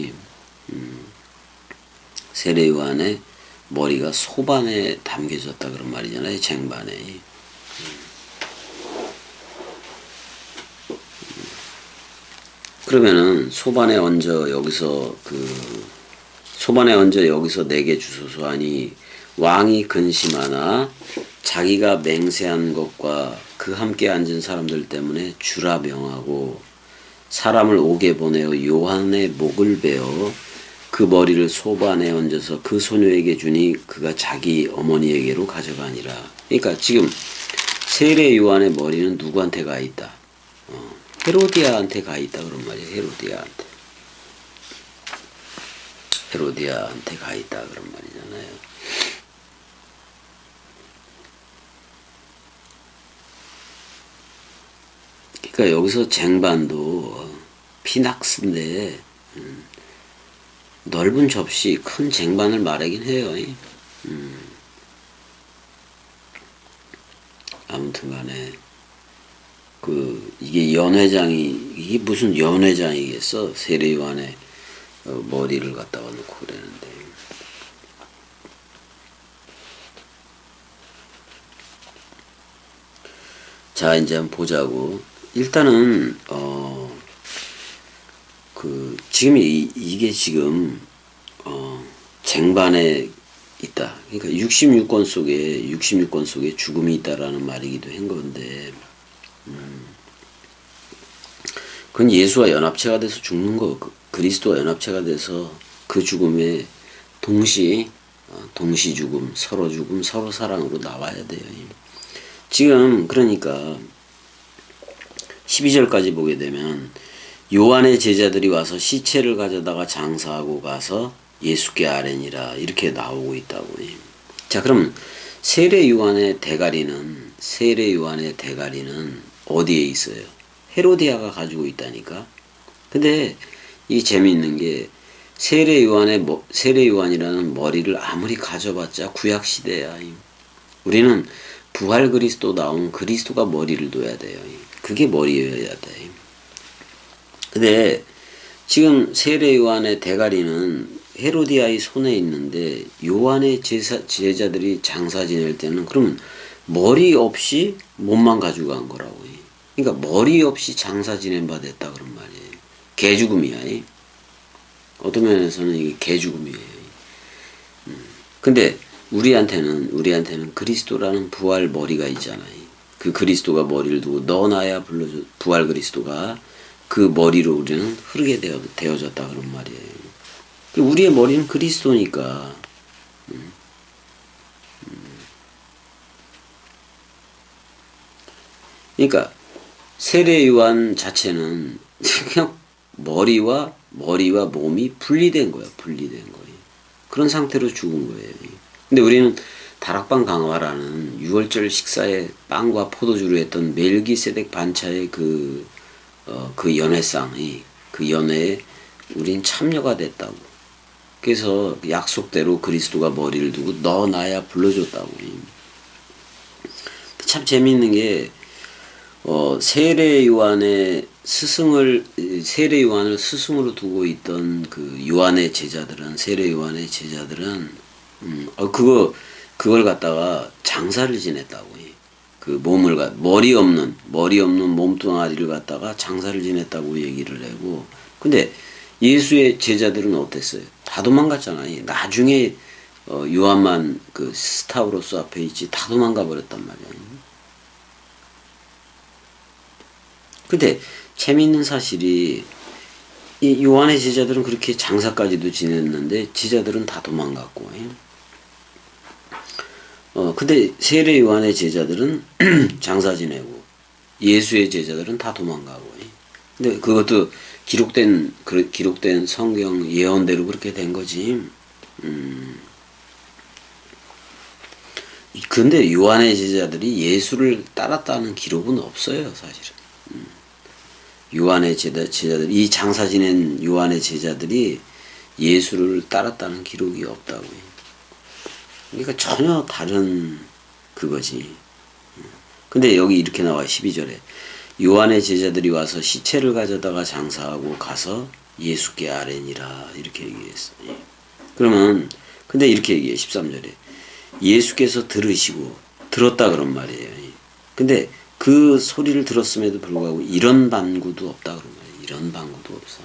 세례 요한의 머리가 소반에 담겨졌다 그런 말이잖아요. 쟁반에. 그러면은 소반에 얹어 여기서 내게 주소서 하니 왕이 근심하나 자기가 맹세한 것과 그 함께 앉은 사람들 때문에 주라 명하고 사람을 옥에 보내어 요한의 목을 베어 그 머리를 소반에 얹어서 그 소녀에게 주니 그가 자기 어머니에게로 가져가니라. 그러니까 지금 세례 요한의 머리는 누구한테 가 있다? 헤로디아한테 가 있다 그런 말이에요. 헤로디아한테 가 있다 그런 말이잖아요. 그러니까 여기서 쟁반도 피낙스인데 넓은 접시 큰 쟁반을 말하긴 해요. 아무튼간에 이게 무슨 연회장이겠어? 세례 요한의 머리를 갖다가 놓고 그러는데. 자, 이제 한번 보자고. 일단은 지금 이게 지금 쟁반에 있다. 그러니까 66권 속에 죽음이 있다라는 말이기도 한 건데, 그건 예수와 연합체가 돼서 죽는 거, 그리스도와 연합체가 돼서 그 죽음에 동시 죽음, 서로 사랑으로 나와야 돼요. 지금 그러니까 12절까지 보게 되면 요한의 제자들이 와서 시체를 가져다가 장사하고 가서 예수께 아뢰니라 이렇게 나오고 있다고. 자, 그럼 세례 요한의 대가리는 어디에 있어요? 헤로디아가 가지고 있다니까. 근데 이 재미있는 게 세례 요한이라는 머리를 아무리 가져봤자 구약 시대야. 우리는 부활 그리스도 나온 그리스도가 머리를 둬야 돼요. 그게 머리여야 돼. 근데 지금 세례 요한의 대가리는 헤로디아의 손에 있는데 요한의 제자들이 장사 지낼 때는 그러면 머리 없이 몸만 가지고 간 거라고. 그러니까 머리 없이 장사 지낸 바 됐다 그런 말이에요. 개죽음이야. 어떤 면에서는 이게 개죽음이에요. 근데 우리한테는 그리스도라는 부활 머리가 있잖아요. 그 그리스도가 머리를 두고 너 나야 불러줘. 부활 그리스도가 그 머리로 우리는 흐르게 되어졌다 그런 말이에요. 우리의 머리는 그리스도니까. 그러니까 세례 요한 자체는 그냥 머리와 몸이 분리된 거예요. 그런 상태로 죽은 거예요. 근데 우리는 다락방 강화라는 6월절 식사에 빵과 포도주로 했던 멜기세덱 반차의 그 연회상이 그 연회에 우린 참여가 됐다고. 그래서 약속대로 그리스도가 머리를 두고 너 나야 불러줬다고. 참 재미있는 게 세례 요한을 스승으로 두고 있던 그 세례 요한의 제자들은 그걸 갖다가 장사를 지냈다고. 그 머리 없는 몸뚱아리를 갖다가 장사를 지냈다고 얘기를 하고. 근데 예수의 제자들은 어땠어요? 다 도망갔잖아요. 나중에 요한만 그 스타우로스 앞에 있지 다 도망가 버렸단 말이에요. 근데 재미있는 사실이 이 요한의 제자들은 그렇게 장사까지도 지냈는데 제자들은 다 도망갔고. 근데 세례 요한의 제자들은 장사 지내고 예수의 제자들은 다 도망가고. 근데 그것도 기록된 성경 예언대로 그렇게 된 거지. 근데 요한의 제자들이 예수를 따랐다는 기록은 없어요, 사실은. 요한의 제자들, 이 장사 지낸 요한의 제자들이 예수를 따랐다는 기록이 없다고요. 그러니까 전혀 다른 그거지. 근데 여기 이렇게 나와 12절에 요한의 제자들이 와서 시체를 가져다가 장사하고 가서 예수께 아뢰니라 이렇게 얘기했어. 그러면 근데 이렇게 얘기해 13절에 예수께서 들었다 그런 말이에요. 근데 그 소리를 들었음에도 불구하고 이런 방구도 없다 그런 말이에요. 이런 방구도 없어.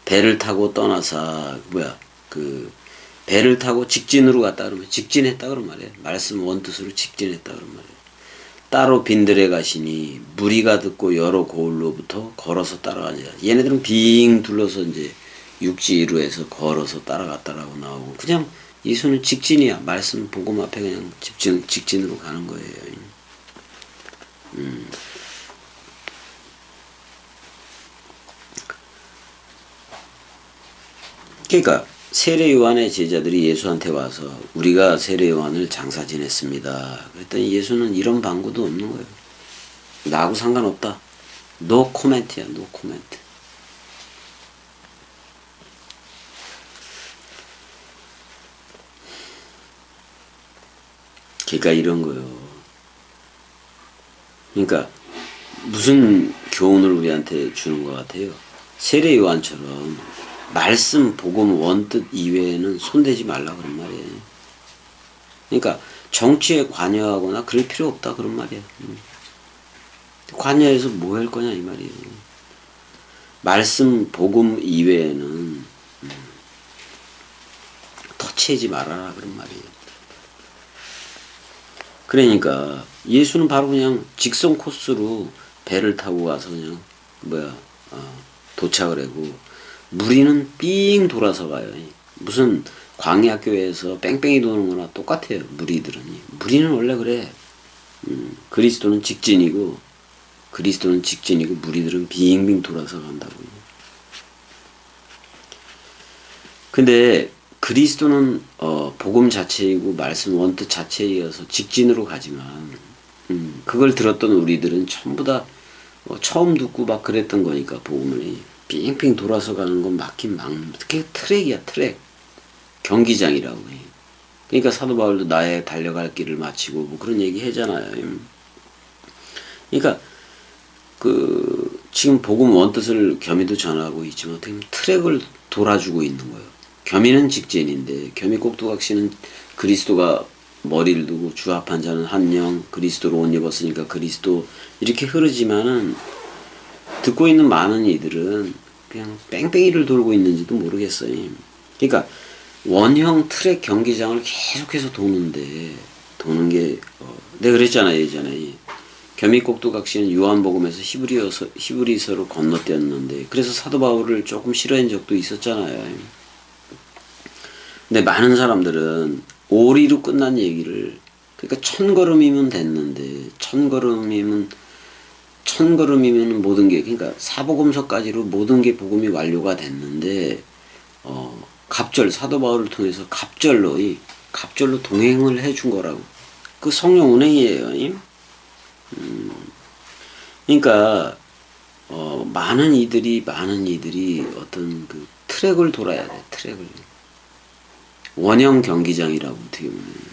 배를 타고 떠나서 배를 타고 직진으로 갔다 그러면 직진했다 그런 말이에요. 말씀 원뜻으로 직진했다 그런 말이에요. 따로 빈들에 가시니 무리가 듣고 여러 고을로부터 걸어서 따라가니라. 얘네들은 빙 둘러서 이제 육지로 해서 걸어서 따라갔다라고 나오고 그냥 예수는 직진이야. 말씀 복음 앞에 그냥 직진으로 가는 거예요. 그러니까 세례 요한의 제자들이 예수한테 와서 우리가 세례 요한을 장사 지냈습니다. 그랬더니 예수는 이런 방구도 없는 거예요. 나하고 상관없다. 노 코멘트야. 노 코멘트. 그러니까 이런 거요. 그러니까 무슨 교훈을 우리한테 주는 것 같아요. 세례 요한처럼 말씀 복음 원뜻 이외에는 손대지 말라 그런 말이에요. 그러니까 정치에 관여하거나 그럴 필요 없다 그런 말이에요. 관여해서 뭐 할 거냐 이 말이에요. 말씀 복음 이외에는 터치하지 말아라 그런 말이에요. 그러니까 예수는 바로 그냥 직선 코스로 배를 타고 가서 그냥 도착을 하고 무리는 삥 돌아서 가요. 무슨 광야교회에서 뺑뺑이 도는 거나 똑같아요. 무리들은. 무리는 원래 그래. 그리스도는 직진이고 무리들은 빙빙 돌아서 간다고. 근데 그리스도는 복음 자체이고 말씀 원뜻 자체에 이어서 직진으로 가지만 그걸 들었던 우리들은 전부 다 처음 듣고 막 그랬던 거니까 복음을 빙빙 돌아서 가는 건 막긴 막는 그게 트랙이야. 트랙. 경기장이라고 해. 그러니까 사도 바울도 나의 달려갈 길을 마치고 뭐 그런 얘기 하잖아요. 그러니까 지금 복음 원뜻을 겸이도 전하고 있지만 어떻게 보면 트랙을 돌아주고 있는 거예요. 겸이는 직진인데 겸이 꼭두각시는 그리스도가 머리를 두고 주 합한 자는 한 영 그리스도로 옷 입었으니까 그리스도 이렇게 흐르지만은 듣고 있는 많은 이들은 그냥 뺑뺑이를 돌고 있는지도 모르겠어요. 그러니까 원형 트랙 경기장을 계속해서 도는 게 내가 그랬잖아요 예전에 겸이 꼭두각시는 요한복음에서 히브리서로 건너뛰었는데 그래서 사도 바울을 조금 싫어한 적도 있었잖아요. 근데 많은 사람들은 오리로 끝난 얘기를 그러니까 1000걸음이면 됐는데 1000걸음이면 모든 게 그러니까 사복음서까지로 모든 게 복음이 완료가 됐는데 사도 바울을 통해서 갑절로 동행을 해준 거라고. 그 성령 운행이에요. 그러니까 많은 이들이 어떤 그 트랙을 돌아야 돼. 트랙을. 원형 경기장이라고 어떻게 보면.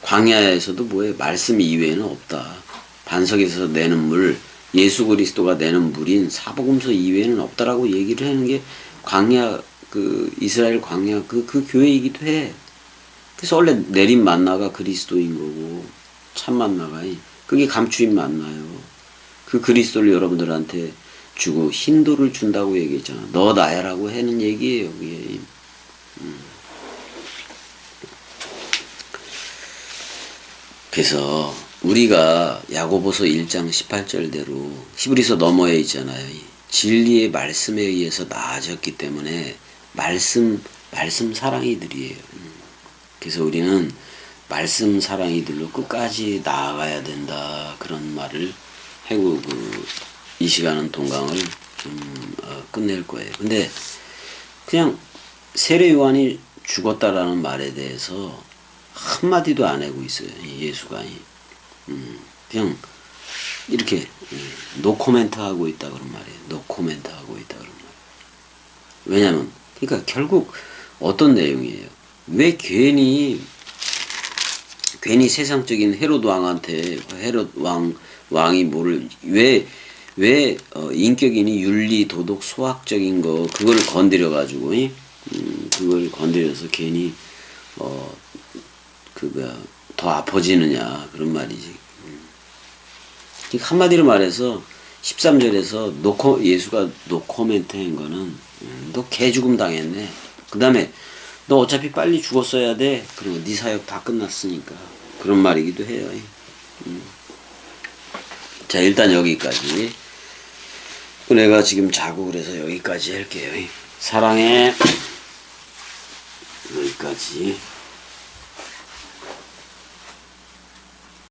광야에서도 뭐예요? 말씀 이외에는 없다. 반석에서 내는 물, 예수 그리스도가 내는 물인 사복음서 이외에는 없다라고 얘기를 하는 게 광야 이스라엘 광야 그 교회이기도 해. 그래서 원래 내린 만나가 그리스도인 거고 참 만나가 그게 감추인 만나요. 그 그리스도를 여러분들한테 주고 힌도를 준다고 얘기했잖아. 너 나야라고 하는 얘기예요. 그게. 그래서 우리가 야고보서 1장 18절대로 히브리서 너머에 있잖아요. 진리의 말씀에 의해서 나아졌기 때문에 말씀 사랑이들이에요. 그래서 우리는 말씀 사랑이들로 끝까지 나아가야 된다. 그런 말을 하고 이 시간은 동강을 좀 끝낼 거예요. 근데 그냥 세례 요한이 죽었다라는 말에 대해서 한마디도 안 하고 있어요. 예수가 그냥 이렇게 노코멘트 하고 있다 그런 말이에요. 노코멘트 하고 있다 그런 말이에요. 왜냐면 그러니까 결국 어떤 내용이에요. 왜 괜히 세상적인 헤롯 왕한테 헤롯 왕이 뭐를 왜 인격이니 윤리 도덕 소학적인 거 그거를 건드려 가지고 그걸 건드려서 괜히 더 아파지느냐 그런 말이지. 한마디로 말해서 13절에서 예수가 노코멘트 한 거는 너 개죽음 당했네. 그 다음에 너 어차피 빨리 죽었어야 돼. 그리고 네 사역 다 끝났으니까. 그런 말이기도 해요. 자, 일단 여기까지. 내가 지금 자고 그래서 여기까지 할게요. 사랑해. 여기까지.